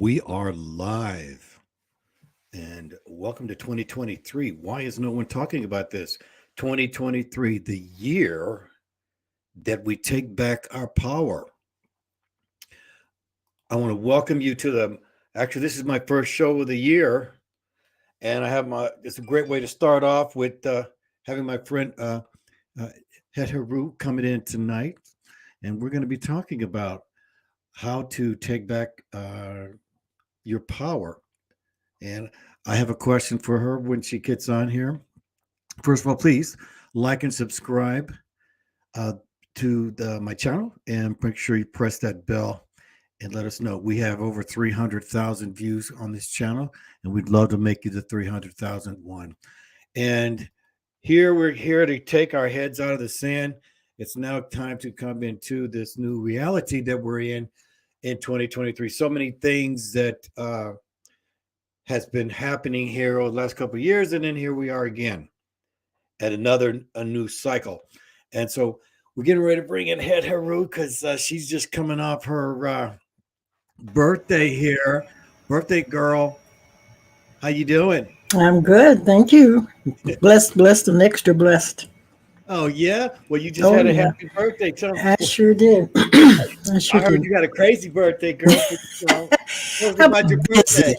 We are live and welcome to 2023. Why is no one talking about this? 2023, the year that we take back our power. I want to welcome you to actually, this is my first show of the year. And it's a great way to start off with having my friend Het-Heru coming in tonight. And we're going to be talking about how to take back your power. And I have a question for her when she gets on here. First of all, please like and subscribe to my channel and make sure you press that bell and let us know. We have over 300,000 views on this channel, and we'd love to make you the 300,000 one. And we're here to take our heads out of the sand. It's now time to come into this new reality that we're in 2023. So many things that has been happening here over the last couple of years, and then here we are again at a new cycle. And so we're getting ready to bring in Het-Heru because she's just coming off her birthday here. Birthday girl, how you doing? I'm good, thank you. Blessed and extra blessed. Oh yeah, well you just had a happy birthday. I sure did. I heard you got a crazy birthday, girl. What was about your birthday?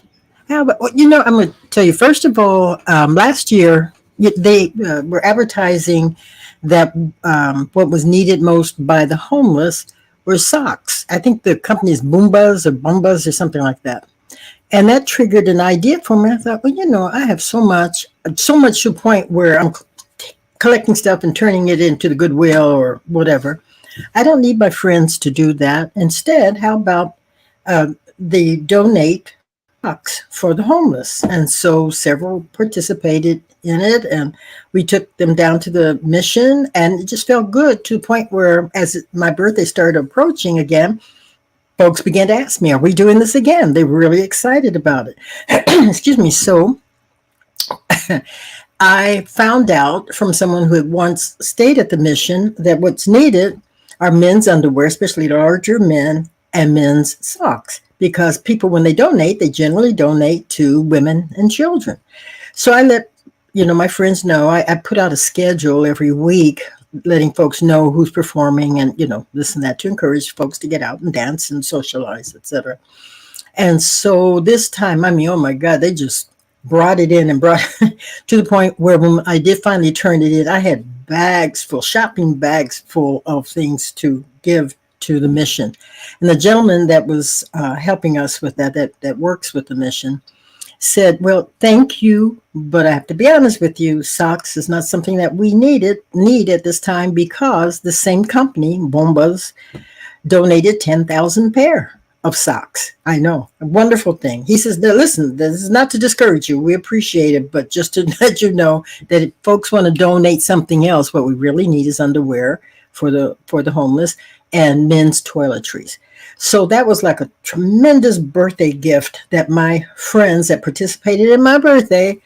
I'm going to tell you, first of all, last year, they were advertising that what was needed most by the homeless were socks. I think the company is Bombas or something like that. And that triggered an idea for me. I thought, I have so much to the point where I'm collecting stuff and turning it into the Goodwill or whatever. I don't need my friends to do that. Instead, how about they donate socks for the homeless? And so several participated in it, and we took them down to the mission, and it just felt good to the point where as my birthday started approaching again, folks began to ask me, are we doing this again? They were really excited about it. Excuse me. So I found out from someone who had once stayed at the mission that what's needed are men's underwear, especially larger men, and men's socks, because people, when they donate, they generally donate to women and children. So I let my friends know. I put out a schedule every week letting folks know who's performing and this and that, to encourage folks to get out and dance and socialize, etc. And so this time, oh my God, they just brought it in and brought to the point where when I did finally turn it in, I had shopping bags full of things to give to the mission. And the gentleman that was helping us with that works with the mission said, well, thank you, but I have to be honest with you, socks is not something that we need at this time, because the same company, Bombas, donated 10,000 pair of socks. I know, a wonderful thing. He says, now, listen, this is not to discourage you. We appreciate it, but just to let you know that if folks want to donate something else, what we really need is underwear for the homeless and men's toiletries. So that was like a tremendous birthday gift that my friends that participated in my birthday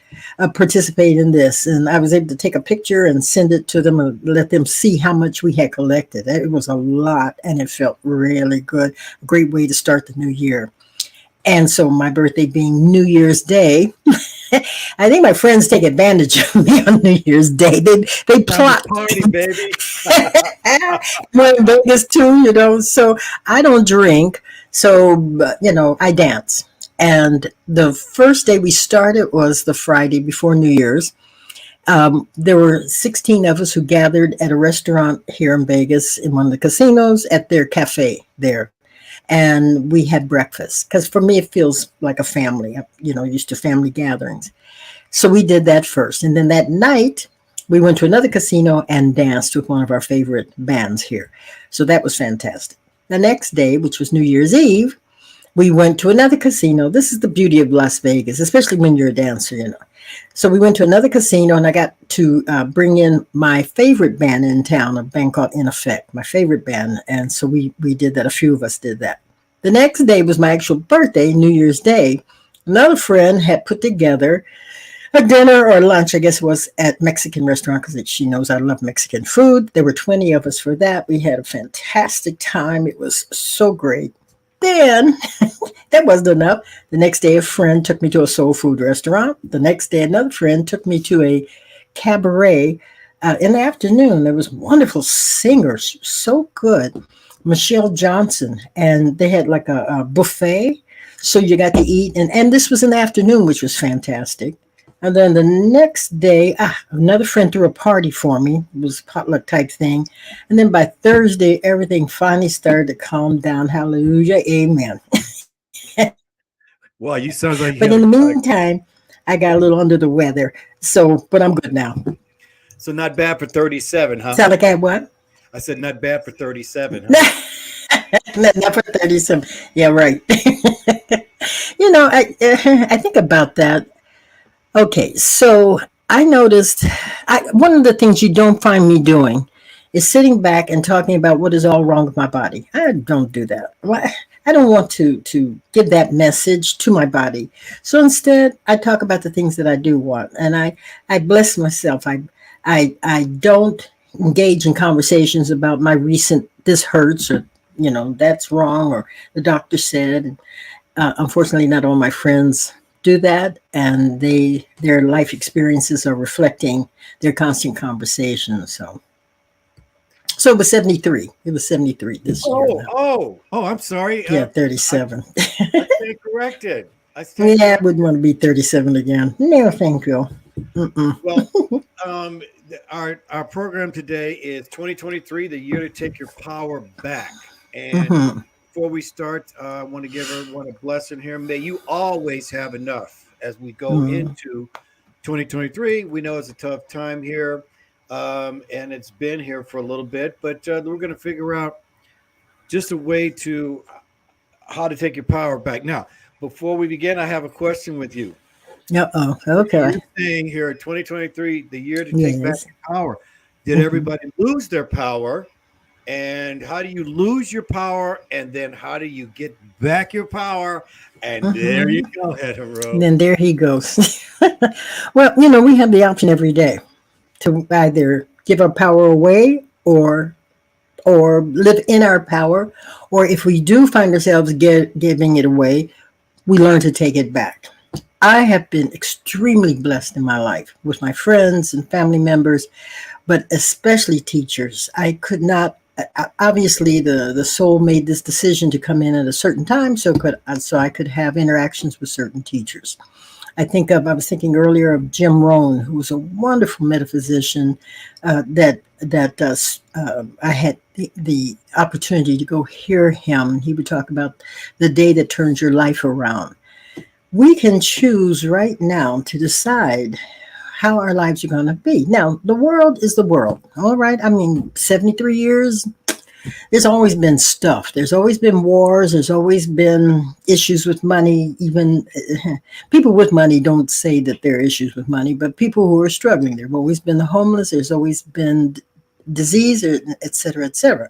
participated in this. And I was able to take a picture and send it to them and let them see how much we had collected. It was a lot, and it felt really good. A great way to start the new year. And so my birthday being New Year's Day, I think my friends take advantage of me on New Year's Day. They plot. Party, baby. We're in Vegas too, so I don't drink. So, I dance. And the first day we started was the Friday before New Year's. There were 16 of us who gathered at a restaurant here in Vegas in one of the casinos at their cafe there. And we had breakfast, because for me, it feels like a family, used to family gatherings. So we did that first. And then that night, we went to another casino and danced with one of our favorite bands here. So that was fantastic. The next day, which was New Year's Eve, we went to another casino. This is the beauty of Las Vegas, especially when you're a dancer, So we went to another casino, and I got to bring in my favorite band in town, a band called In Effect, my favorite band. And so we did that. A few of us did that. The next day was my actual birthday, New Year's Day. Another friend had put together a dinner or lunch, I guess it was, at Mexican restaurant, because she knows I love Mexican food. There were 20 of us for that. We had a fantastic time. It was so great. Then That wasn't enough. The next day, a friend took me to a soul food restaurant. The next day, another friend took me to a cabaret in the afternoon. There was wonderful singers, so good. Michelle Johnson, and they had like a buffet. So you got to eat, and this was in the afternoon, which was fantastic. And then the next day, another friend threw a party for me. It was a potluck type thing. And then by Thursday, everything finally started to calm down. Hallelujah. Amen. Wow, you sounds like But you in had the a, meantime, I got a little under the weather. So, but I'm good now. so not bad for 37, huh? Sound like I had what? I said not bad for 37, huh? Not for 37. Yeah, right. I think about that. Okay, so I noticed one of the things you don't find me doing is sitting back and talking about what is all wrong with my body. I don't do that. Why? I don't want to give that message to my body. So instead, I talk about the things that I do want, and I bless myself. I don't engage in conversations about my recent this hurts or that's wrong or the doctor said. And unfortunately, not all my friends do that, and their life experiences are reflecting their constant conversations. So it was 73. It was 73 this year now. I'm sorry. Yeah, I, 37. I stand corrected. I stand Yeah, I corrected. wouldn't want to be 37 again. No, thank you. Mm-mm. Well, our program today is 2023, the year to take your power back. And Mm-hmm. before we start, I want to give everyone a blessing here. May you always have enough as we go Mm-hmm. into 2023. We know it's a tough time here, and it's been here for a little bit, but we're going to figure out just a way to how to take your power back. Now, before we begin, I have a question with you. Uh-oh. Okay. You're saying here, 2023, the year to take back Yes. your power. Did Mm-hmm. everybody lose their power? And how do you lose your power? And then how do you get back your power? And there you Mm-hmm. go, Hetero. Then there he goes. Well, we have the option every day to either give our power away or live in our power, or if we do find ourselves giving it away, we learn to take it back. I have been extremely blessed in my life with my friends and family members, but especially teachers. I could not. Obviously, the soul made this decision to come in at a certain time, so I could have interactions with certain teachers. I was thinking earlier of Jim Rohn, who was a wonderful metaphysician that I had the opportunity to go hear him. He would talk about the day that turns your life around. We can choose right now to decide how our lives are going to be. Now, the world is the world, all right? I mean, 73 years, there's always been stuff. There's always been wars. There's always been issues with money. Even people with money don't say that there are issues with money, but people who are struggling, there have always been the homeless. There's always been disease, et cetera, et cetera.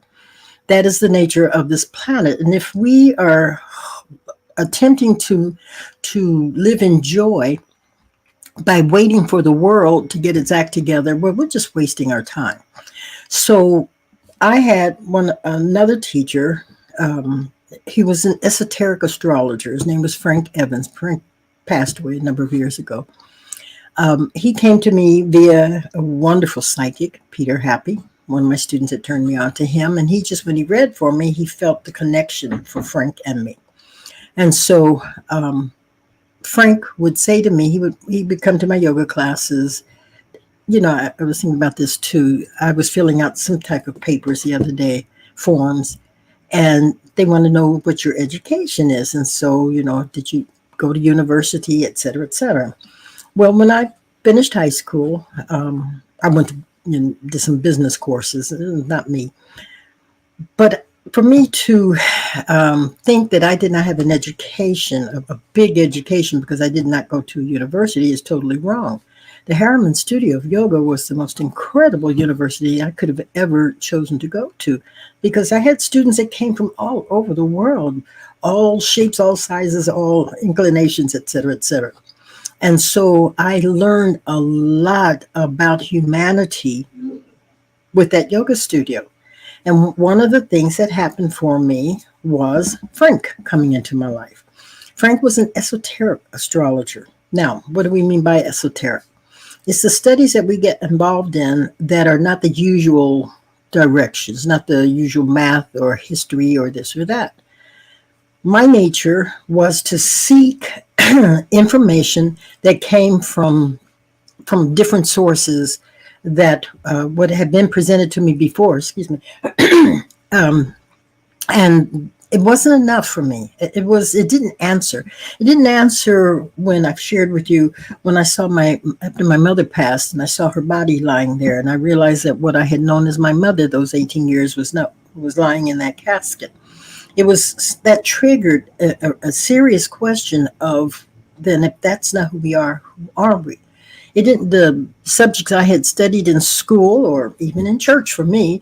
That is the nature of this planet. And if we are attempting to live in joy by waiting for the world to get its act together, well, we're just wasting our time. So I had another teacher. He was an esoteric astrologer. His name was Frank Evans. Frank passed away a number of years ago. He came to me via a wonderful psychic, Peter Happy. One of my students had turned me on to him, and when he read for me, he felt the connection for Frank and me. And so Frank would say to me, he would come to my yoga classes. I was thinking about this too. I was filling out some type of papers the other day, forms, and they want to know what your education is. And so, did you go to university, et cetera, et cetera. Well, when I finished high school, I went to did some business courses, not me. But for me to think that I did not have an education, a big education, because I did not go to a university is totally wrong. The Harriman Studio of Yoga was the most incredible university I could have ever chosen to go to, because I had students that came from all over the world, all shapes, all sizes, all inclinations, et cetera, et cetera. And so I learned a lot about humanity with that yoga studio. And one of the things that happened for me was Frank coming into my life. Frank was an esoteric astrologer. Now, what do we mean by esoteric? It's the studies that we get involved in that are not the usual directions, not the usual math or history or this or that. My nature was to seek information that came from different sources that would have been presented to me before. Excuse me. And it wasn't enough for me. It didn't answer. It didn't answer when I've shared with you when I saw after my mother passed and I saw her body lying there, and I realized that what I had known as my mother those 18 years was lying in that casket. It was that triggered a serious question of, then if that's not who we are, who are we? It didn't. The subjects I had studied in school or even in church for me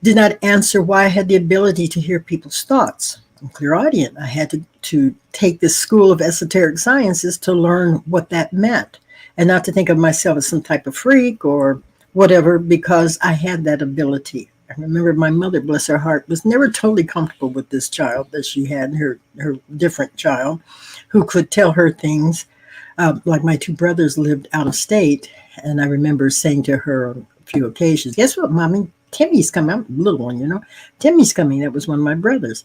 did not answer why I had the ability to hear people's thoughts. I'm clairaudient. I had to take this school of esoteric sciences to learn what that meant, and not to think of myself as some type of freak or whatever, because I had that ability. I remember my mother, bless her heart, was never totally comfortable with this child that she had, her different child, who could tell her things. Like my two brothers lived out of state, and I remember saying to her on a few occasions, "Guess what, Mommy? Timmy's coming." I'm a little one, Timmy's coming. That was one of my brothers.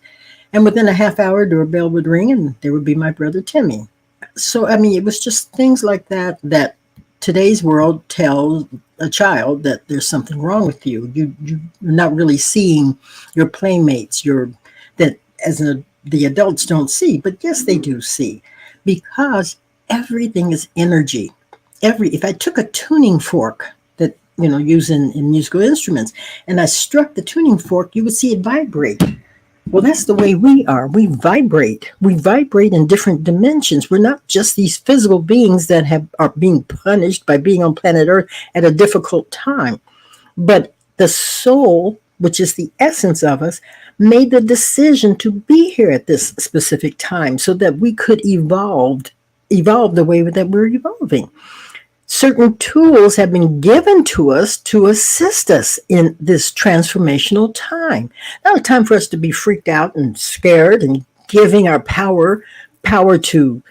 And within a half hour, doorbell would ring, and there would be my brother Timmy. So, I mean, it was just things like that today's world tells a child that there's something wrong with you. You're not really seeing your playmates, that the adults don't see, but yes, they do see, because everything is energy. If I took a tuning fork that use in musical instruments, and I struck the tuning fork, you would see it vibrate. Well, that's the way we are. We vibrate. We vibrate in different dimensions. We're not just these physical beings that are being punished by being on planet Earth at a difficult time. But the soul, which is the essence of us, made the decision to be here at this specific time so that we could evolve the way that we're evolving. Certain tools have been given to us to assist us in this transformational time. Not a time for us to be freaked out and scared and giving our power to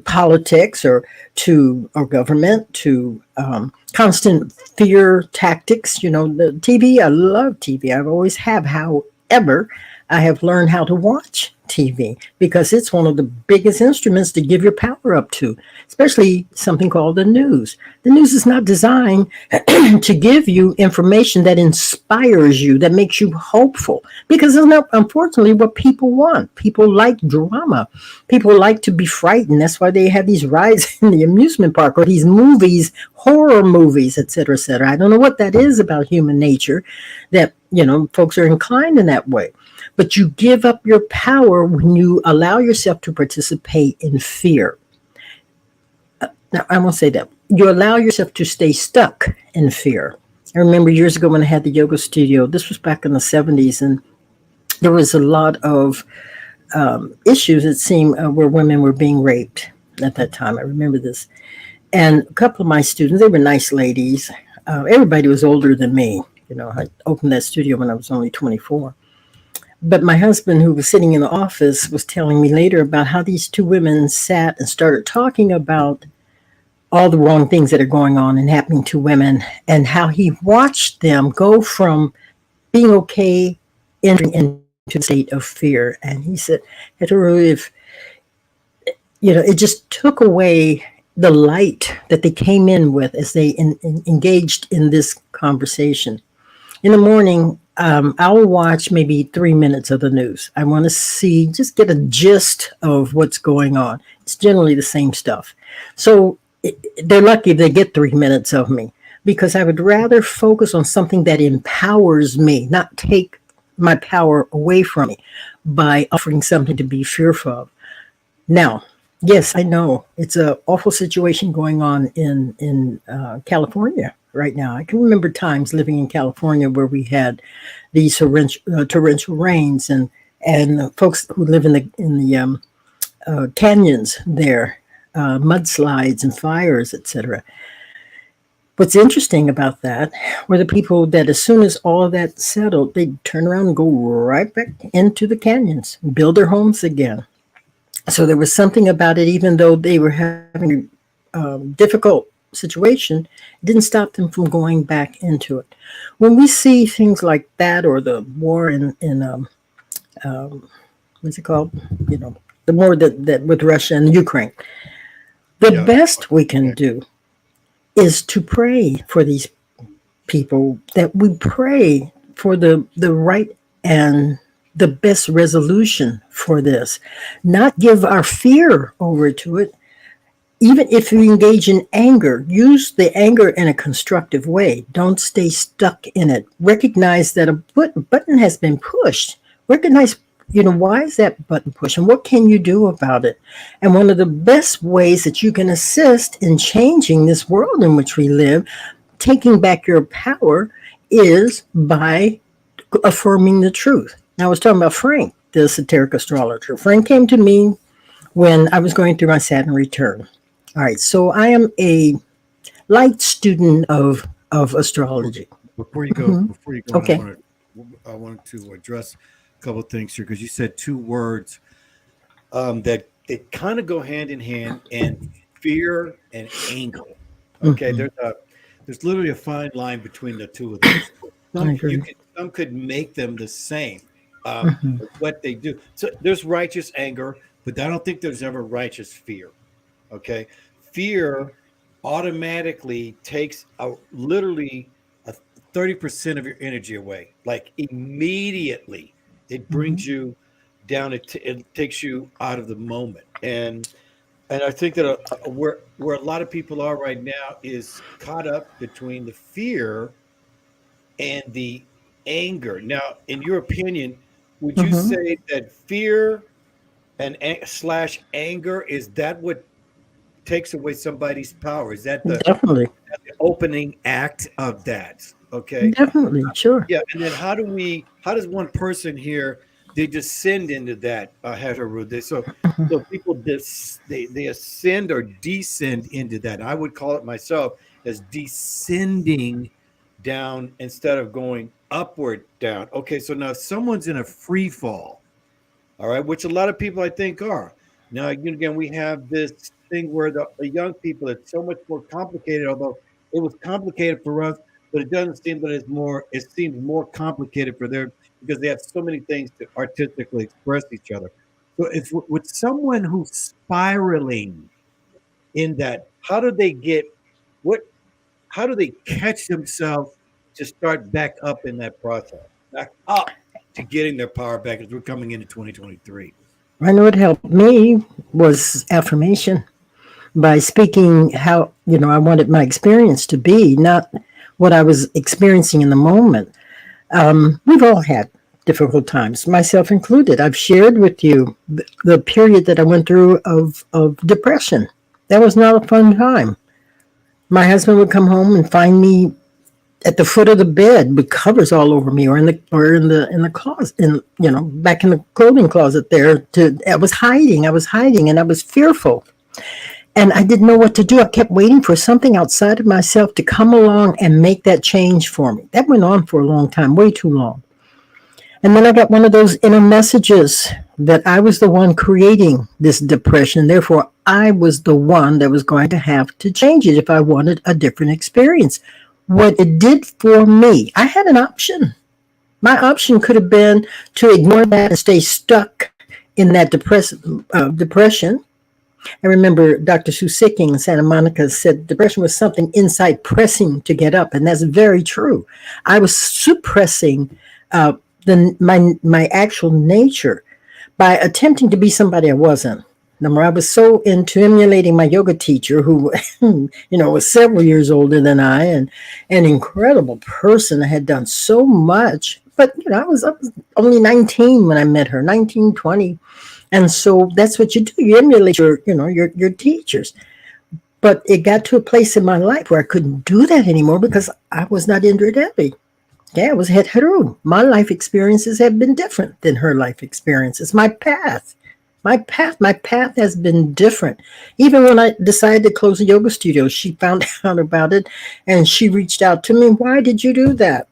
politics or to our government, to constant fear tactics. The TV, I love TV. I've always have. However, I have learned how to watch TV because it's one of the biggest instruments to give your power up to, especially something called the news. The news is not designed to give you information that inspires you, that makes you hopeful, because it's not, unfortunately, what people want. People like drama. People like to be frightened. That's why they have these rides in the amusement park or these movies, horror movies, et cetera, et cetera. I don't know what that is about human nature that, folks are inclined in that way. But you give up your power when you allow yourself to participate in fear. Now, I won't say that. You allow yourself to stay stuck in fear. I remember years ago when I had the yoga studio, this was back in the 70s, and there was a lot of issues, it seemed, where women were being raped at that time. I remember this. And a couple of my students, they were nice ladies. Everybody was older than me. I opened that studio when I was only 24. But my husband, who was sitting in the office, was telling me later about how these two women sat and started talking about all the wrong things that are going on and happening to women, and how he watched them go from being okay entering into a state of fear. And he said, Het-Heru, it just took away the light that they came in with as they engaged in this conversation. In the morning, I'll watch maybe 3 minutes of the news. I want to just get a gist of what's going on. It's generally the same stuff. So they're lucky they get 3 minutes of me, because I would rather focus on something that empowers me, not take my power away from me by offering something to be fearful of. Now, yes, I know it's an awful situation going on in California right now. I can remember times living in California where we had these torrential rains, and folks who live in the canyons there, mudslides and fires, etc. What's interesting about that were the people that, as soon as all of that settled, they'd turn around and go right back into the canyons, build their homes again. So there was something about it, even though they were having a difficult situation, it didn't stop them from going back into it. When we see things like that, or the war in what's it called? You know, the war that with Russia and Ukraine, the Yeah. best we can Okay. do is to pray for these people, that we pray for the right and the best resolution for this, not give our fear over to it. Even if you engage in anger, use the anger in a constructive way. Don't stay stuck in it. Recognize that a button has been pushed. Recognize, why is that button pushed and what can you do about it? And one of the best ways that you can assist in changing this world in which we live, taking back your power, is by affirming the truth. Now, I was talking about Frank, the esoteric astrologer. Frank came to me when I was going through my Saturn return. All right, so I am a light student of astrology. Before you go, Mhm. before you go, Okay. I wanted to address a couple of things here because you said two words that they kind of go hand in hand, and fear and anger. Okay, Hmm. there's literally a fine line between the two of those. I You agree. could some could make them the same. Hmm. What they do. So there's righteous anger, but I don't think there's ever righteous fear. Okay, fear automatically takes literally a 30% of your energy away, like immediately. It Hmm. brings you down. It takes you out of the moment, and I think that where a lot of people are right now is caught up between the fear and the anger. Now, in your opinion, would you Hmm. say that fear and slash anger, is that what takes away somebody's power? Is that Definitely. the opening act of that? Okay. Definitely. Sure. Yeah. And then how does one person here, they descend into that Het-Heru? So people they ascend or descend into that. I would call it myself as descending down instead of going upward down. Okay. So now if someone's in a free fall, all right, which a lot of people I think are. Now, again, we have this thing where the young people, it's so much more complicated, although it was complicated for us, but it doesn't seem that it seems more complicated for them because they have so many things to artistically express each other. So if with someone who's spiraling in that, what, how do they catch themselves to start back up in that process, back up to getting their power back as we're coming into 2023? I know what helped me was affirmation, by speaking how I wanted my experience to be, not what I was experiencing in the moment. We've all had difficult times, myself included. I've shared with you the period that I went through of depression. That was not a fun time. My husband would come home and find me at the foot of the bed with covers all over me, or in the closet, back in the clothing closet there. I was hiding, and I was fearful. And I didn't know what to do. I kept waiting for something outside of myself to come along and make that change for me. That went on for a long time, way too long. And then I got one of those inner messages that I was the one creating this depression. Therefore, I was the one that was going to have to change it if I wanted a different experience. What it did for me, I had an option. My option could have been to ignore that and stay stuck in that depression. I remember Dr. Sue Sicking in Santa Monica said depression was something inside pressing to get up, and that's very true. I was suppressing uh, my actual nature by attempting to be somebody I wasn't. Number, I was so into emulating my yoga teacher, who, was several years older than I, and an incredible person. I had done so much, but I was only 19 when I met her, 19, 20. And so that's what you do. You emulate your teachers. But it got to a place in my life where I couldn't do that anymore because I was not Indra Devi. Yeah, I was Het-Heru. My life experiences have been different than her life experiences. My path. My path has been different. Even when I decided to close a yoga studio, she found out about it and she reached out to me. Why did you do that?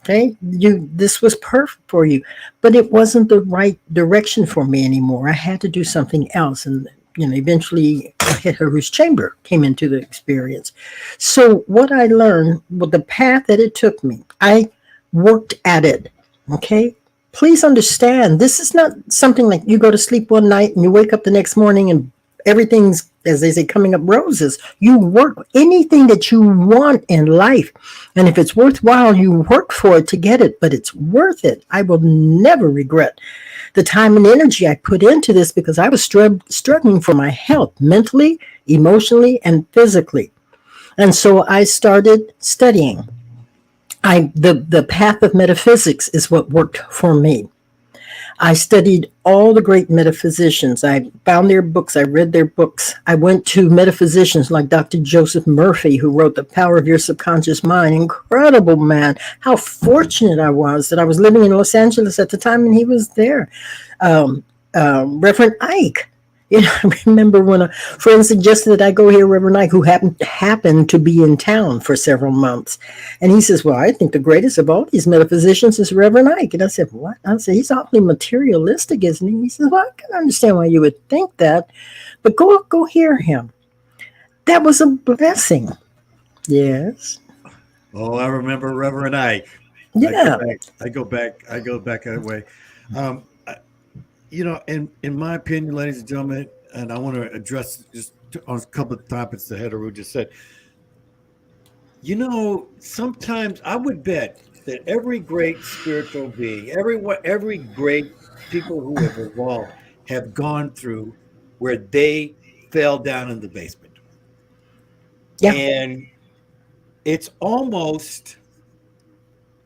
Okay, this was perfect for you, but it wasn't the right direction for me anymore. I had to do something else, and eventually, Het-Heru's chamber came into the experience. So what I learned, with the path that it took me, I worked at it. Okay, please understand, this is not something like you go to sleep one night and you wake up the next morning and everything's, as they say, coming up roses. You work anything that you want in life. And if it's worthwhile, you work for it to get it, but it's worth it. I will never regret the time and energy I put into this, because I was struggling for my health, mentally, emotionally, and physically. And so I started studying. The path of metaphysics is what worked for me. I studied all the great metaphysicians. I found their books. I read their books. I went to metaphysicians like Dr. Joseph Murphy, who wrote The Power of Your Subconscious Mind. Incredible man. How fortunate I was that I was living in Los Angeles at the time and he was there. Reverend Ike. I remember when a friend suggested that I go hear Reverend Ike, who happened to be in town for several months. And he says, well, I think the greatest of all these metaphysicians is Reverend Ike. And I said, what? I said, he's awfully materialistic, isn't he? He says, well, I can understand why you would think that, but go hear him. That was a blessing. Yes. Oh, I remember Reverend Ike. Yeah. I go back that way. In my opinion, ladies and gentlemen, and I want to address just on a couple of topics that Het-Heru just said. Sometimes I would bet that every great spiritual being, every great people who have evolved have gone through where they fell down in the basement. Yeah. And it's almost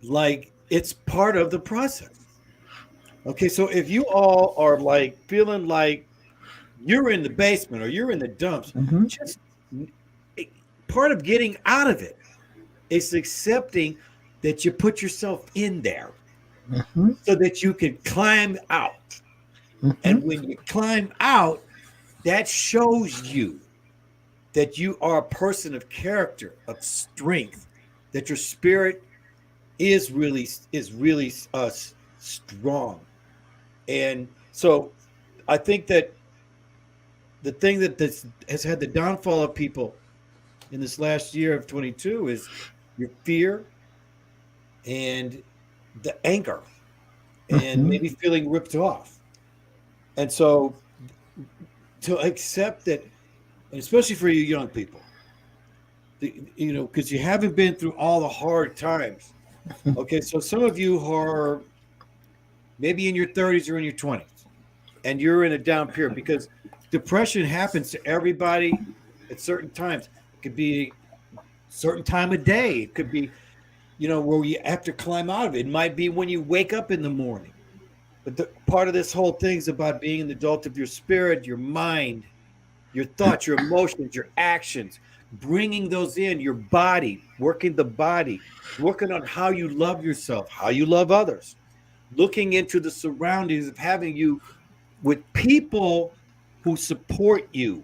like it's part of the process. Okay, so if you all are like feeling like you're in the basement or you're in the dumps, just part of getting out of it is accepting that you put yourself in there so that you can climb out. And when you climb out, that shows you that you are a person of character, of strength, that your spirit is really strong. And so I think that the thing that has had the downfall of people in this last year of 22 is your fear and the anger and maybe feeling ripped off. And so to accept that, and especially for you young people, because you haven't been through all the hard times. Okay, so some of you are maybe in your 30s or in your 20s, and you're in a down period, because depression happens to everybody at certain times. It could be a certain time of day. It could be, where you have to climb out of it. It might be when you wake up in the morning. But the part of this whole thing is about being an adult of your spirit, your mind, your thoughts, your emotions, your actions, bringing those in, your body, working the body, working on how you love yourself, how you love others, looking into the surroundings of having you with people who support you.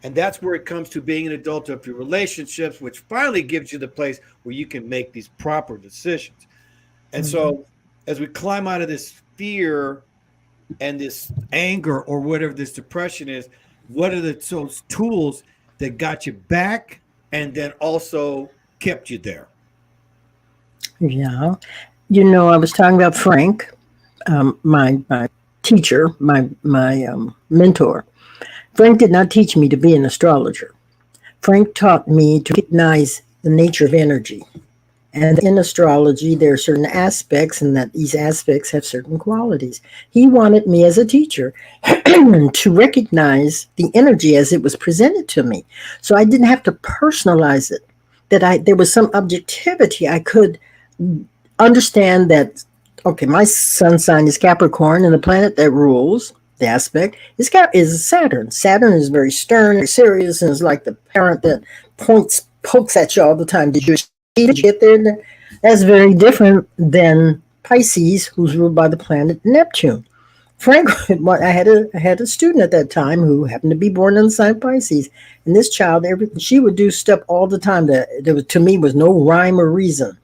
And that's where it comes to being an adult of your relationships, which finally gives you the place where you can make these proper decisions. And so as we climb out of this fear and this anger or whatever this depression is, what are those tools that got you back and then also kept you there? Yeah. I was talking about Frank, my teacher, my mentor. Frank did not teach me to be an astrologer. Frank taught me to recognize the nature of energy. And in astrology, there are certain aspects, and that these aspects have certain qualities. He wanted me as a teacher to recognize the energy as it was presented to me. So I didn't have to personalize it, that there was some objectivity. I could understand that, okay, my sun sign is Capricorn, and the planet that rules the aspect is Saturn. Saturn is very stern, very serious, and is like the parent that pokes at you all the time. Did you get there? That's very different than Pisces, who's ruled by the planet Neptune. Frank, I had a student at that time who happened to be born in the sign Pisces, and this child, she would do stuff all the time that to me was no rhyme or reason.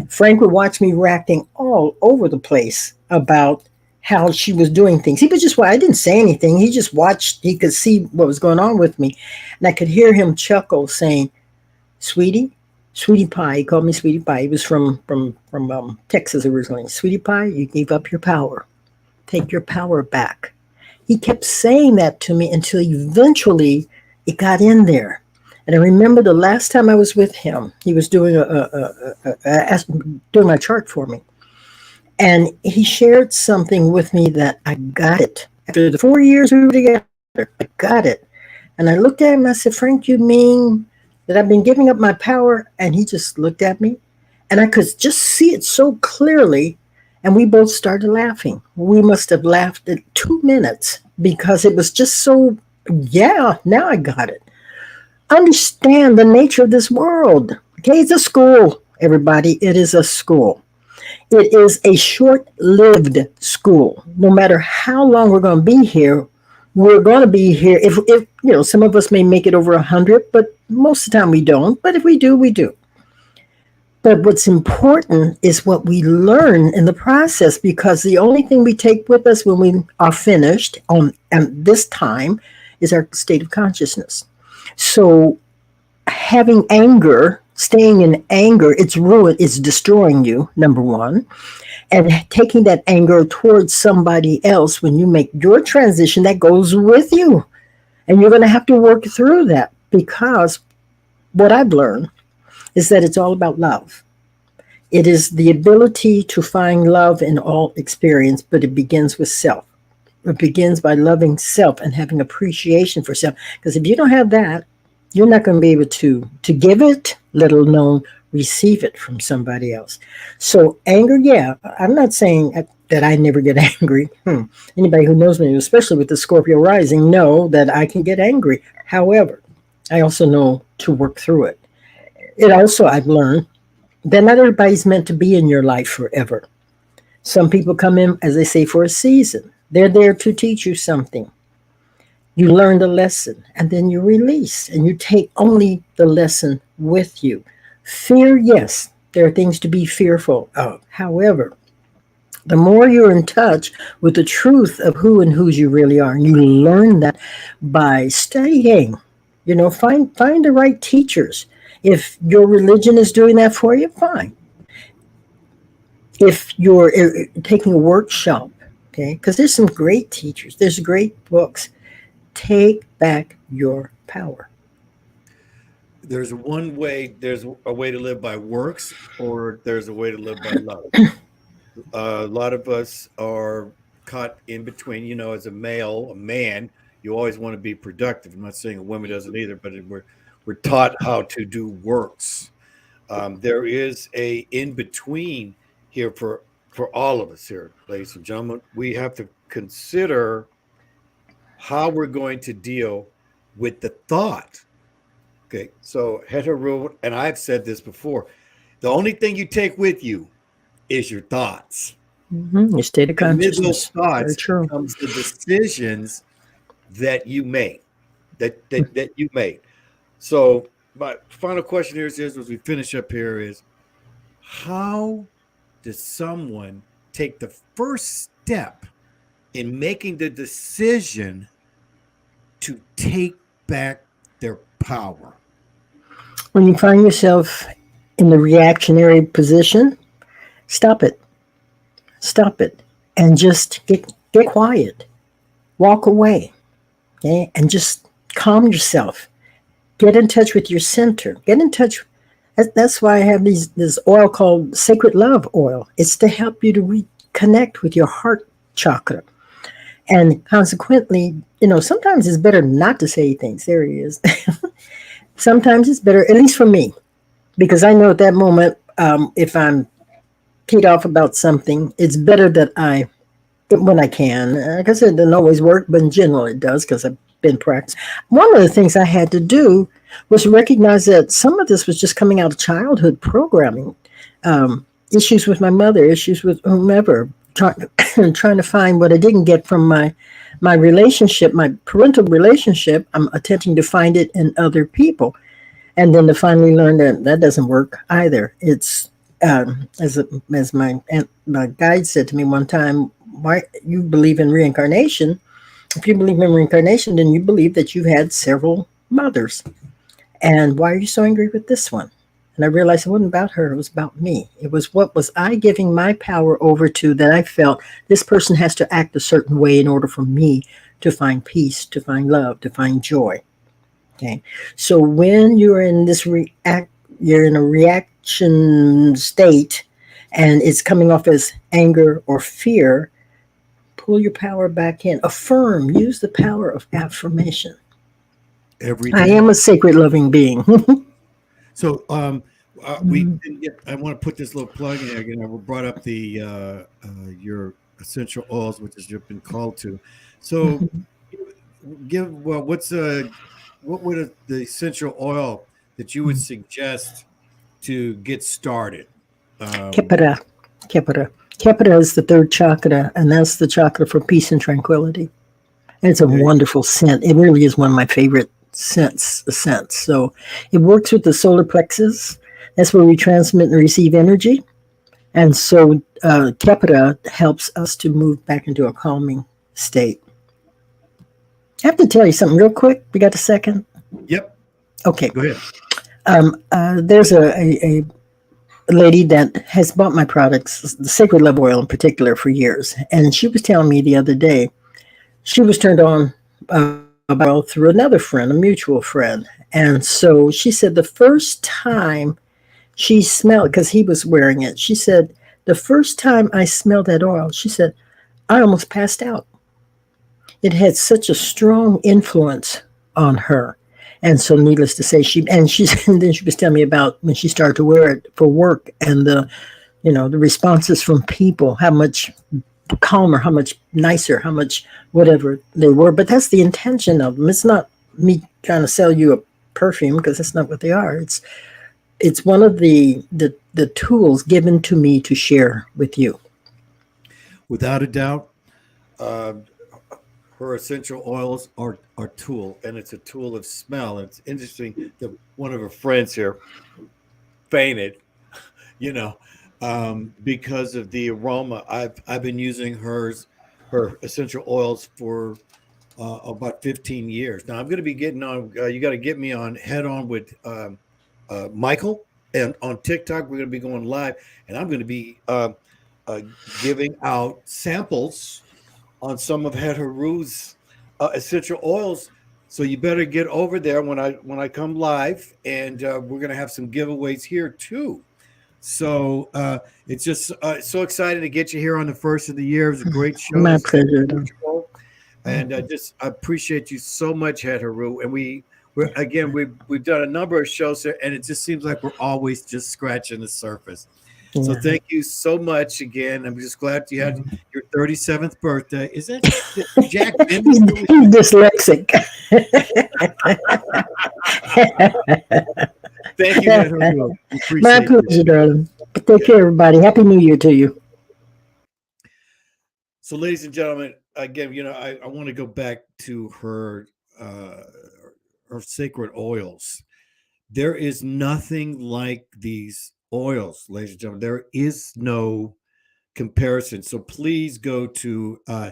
Frank would watch me reacting all over the place about how she was doing things. He was just, I didn't say anything. He just watched, he could see what was going on with me. And I could hear him chuckle saying, Sweetie, Sweetie Pie. He called me Sweetie Pie. He was from Texas originally. Sweetie Pie, you gave up your power. Take your power back. He kept saying that to me until eventually it got in there. And I remember the last time I was with him, he was doing doing my chart for me. And he shared something with me that I got it. After the 4 years we were together, I got it. And I looked at him and I said, Frank, you mean that I've been giving up my power? And he just looked at me and I could just see it so clearly. And we both started laughing. We must have laughed at 2 minutes because it was just so, yeah, now I got it. Understand the nature of this world. Okay, it's a school, everybody. It is a school. It is a short-lived school. No matter how long we're going to be here, we're going to be here. If some of us may make it over 100, but most of the time we don't. But if we do, we do. But what's important is what we learn in the process, because the only thing we take with us when we are finished and this time is our state of consciousness. So having anger, staying in anger, it's destroying you, number one. And taking that anger towards somebody else, when you make your transition, that goes with you. And you're going to have to work through that, because what I've learned is that it's all about love. It is the ability to find love in all experience, but it begins with self. It begins by loving self and having appreciation for self. Because if you don't have that, you're not going to be able to give it, let alone receive it from somebody else. So anger, yeah, I'm not saying that I never get angry. Anybody who knows me, especially with the Scorpio rising, know that I can get angry. However, I also know to work through it. It also, I've learned that not everybody's meant to be in your life forever. Some people come in, as they say, for a season. They're there to teach you something. You learn the lesson, and then you release, and you take only the lesson with you. Fear, yes, there are things to be fearful of. However, the more you're in touch with the truth of who and whose you really are, and you learn that by studying, find the right teachers. If your religion is doing that for you, fine. If you're taking a workshop, okay, because there's some great teachers, there's great books. Take back your power. There's a way to live by works, or there's a way to live by love. A lot of us are caught in between. As a man, you always want to be productive. I'm not saying a woman doesn't either, but we're taught how to do works. There is a in between here for all of us here, ladies and gentlemen. We have to consider how we're going to deal with the thought. Okay, so Het-Heru, and I've said this before, the only thing you take with you is your thoughts. Your state of consciousness. And with those thoughts comes the decisions that you make, that you made. So my final question here is, as we finish up here, is how does someone take the first step in making the decision to take back their power? When you find yourself in the reactionary position, stop it. Stop it. And just get quiet. Walk away. Okay? And just calm yourself. Get in touch with your center. Get in touch. That's why I have this oil called Sacred Love Oil. It's to help you to reconnect with your heart chakra. And consequently, sometimes it's better not to say things. There he is. Sometimes it's better, at least for me, because I know at that moment, if I'm paid off about something, it's better that when I can. Like I said, it doesn't always work, but in general it does, because I've been practicing. One of the things I had to do was recognize that some of this was just coming out of childhood programming. Issues with my mother, issues with whomever, trying to find what I didn't get from my relationship, my parental relationship. I'm attempting to find it in other people. And then to finally learn that doesn't work either. It's as my guide said to me one time, why you believe in reincarnation? If you believe in reincarnation, then you believe that you've had several mothers. And why are you so angry with this one? And I realized it wasn't about her, it was about me. It was what was I giving my power over to that I felt this person has to act a certain way in order for me to find peace, to find love, to find joy. Okay. So when you're in this you're in a reaction state and it's coming off as anger or fear, pull your power back in. Affirm, use the power of affirmation. Every I day. am a sacred loving being. So we didn't get, I want to put this little plug in here again. I brought up the your essential oils, which has been called to. So give well, what would the essential oil that you would suggest to get started? Um, Kepara. Kepara. Kepara is the third chakra, and that's the chakra for peace and tranquility. And it's a there, wonderful scent. It really is one of my favorite scents. So it works with the solar plexus. That's where we transmit and receive energy. And so Kepara helps us to move back into a calming state. I have to tell you something real quick. We got a second? yep. Okay. Go ahead. There's a lady that has bought my products, the Sacred Love Oil in particular, for years. And she was telling me the other day, she was turned on about through another friend, a mutual friend. And so she said the first time she smelled, because he was wearing it, she said, the first time I smelled that oil, she said, I almost passed out. It had such a strong influence on her. And so, needless to say, and then she was telling me about when she started to wear it for work and the responses from people, how much calmer, how much nicer, how much whatever they were. But that's the intention of them. It's not me trying to sell you a perfume because that's not what they are. It's one of the tools given to me to share with you. Without a doubt, uh, her essential oils are tool, and it's a tool of smell. And it's interesting that one of her friends here fainted, you know, because of the aroma. I've been using her essential oils for about 15 years now. I'm going to be getting on. You got to get me on head on with Michael, and on TikTok we're going to be going live, and I'm going to be uh, giving out samples on some of Het-Heru's essential oils. So you better get over there when I come live, and we're going to have some giveaways here too. So it's just so exciting to get you here on the first of the year. It was a great show, My as pleasure. usual, and I appreciate you so much, Het-Heru. And we've done a number of shows here, and it just seems like we're always just scratching the surface. So Yeah. thank you so much again. I'm just glad you had your 37th birthday. Is it Jack Bendy He's, still with he's you? dyslexic. Thank you, Het-Heru. We My appreciate you. pleasure, darling. Take Yeah. care, everybody. Happy New Year to you. So, ladies and gentlemen, again, I want to go back to uh, her sacred oils. There is nothing like these oils, ladies and gentlemen. There is no comparison. So please go to uh,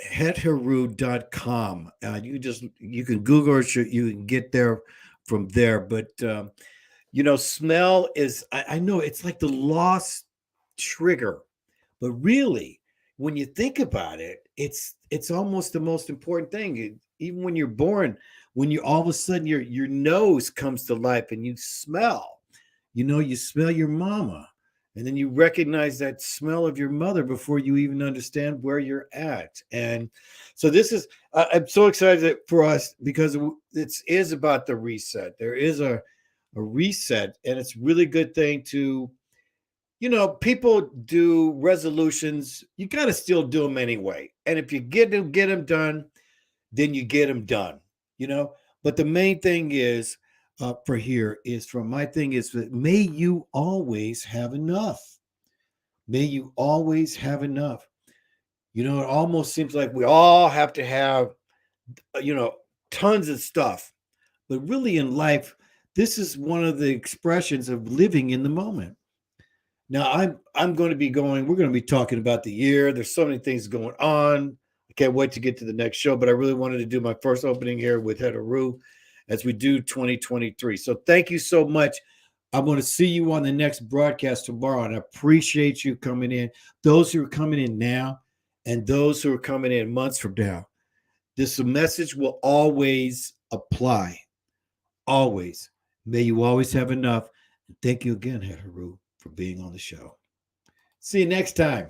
hetheru.com. You can Google it, you can get there from there. But smell is, I know it's like the lost trigger, but really, when you think about it, it's almost the most important thing. Even when you're born, when you all of a sudden your nose comes to life and you smell, you smell your mama, and then you recognize that smell of your mother before you even understand where you're at. And so this is, I'm so excited for us because it is about the reset. There is a reset, and it's really good thing to, people do resolutions. You got to still do them anyway. And if you get them done, then you get them done, you know. But the main thing is, for here is from my thing is that may you always have enough. May you always have enough. It almost seems like we all have to have, uh, you know, tons of stuff. But really in life, this is one of the expressions of living in the moment. Now I'm going to be going. We're going to be talking about the year. There's so many things going on. I can't wait to get to the next show. But I really wanted to do my first opening here with Het-Heru as we do 2023. So thank you so much. I'm going to see you on the next broadcast tomorrow, and I appreciate you coming in. Those who are coming in now, and those who are coming in months from now. This message will always apply. Always. May you always have enough. Thank you again, Het-Heru, for being on the show. See you next time.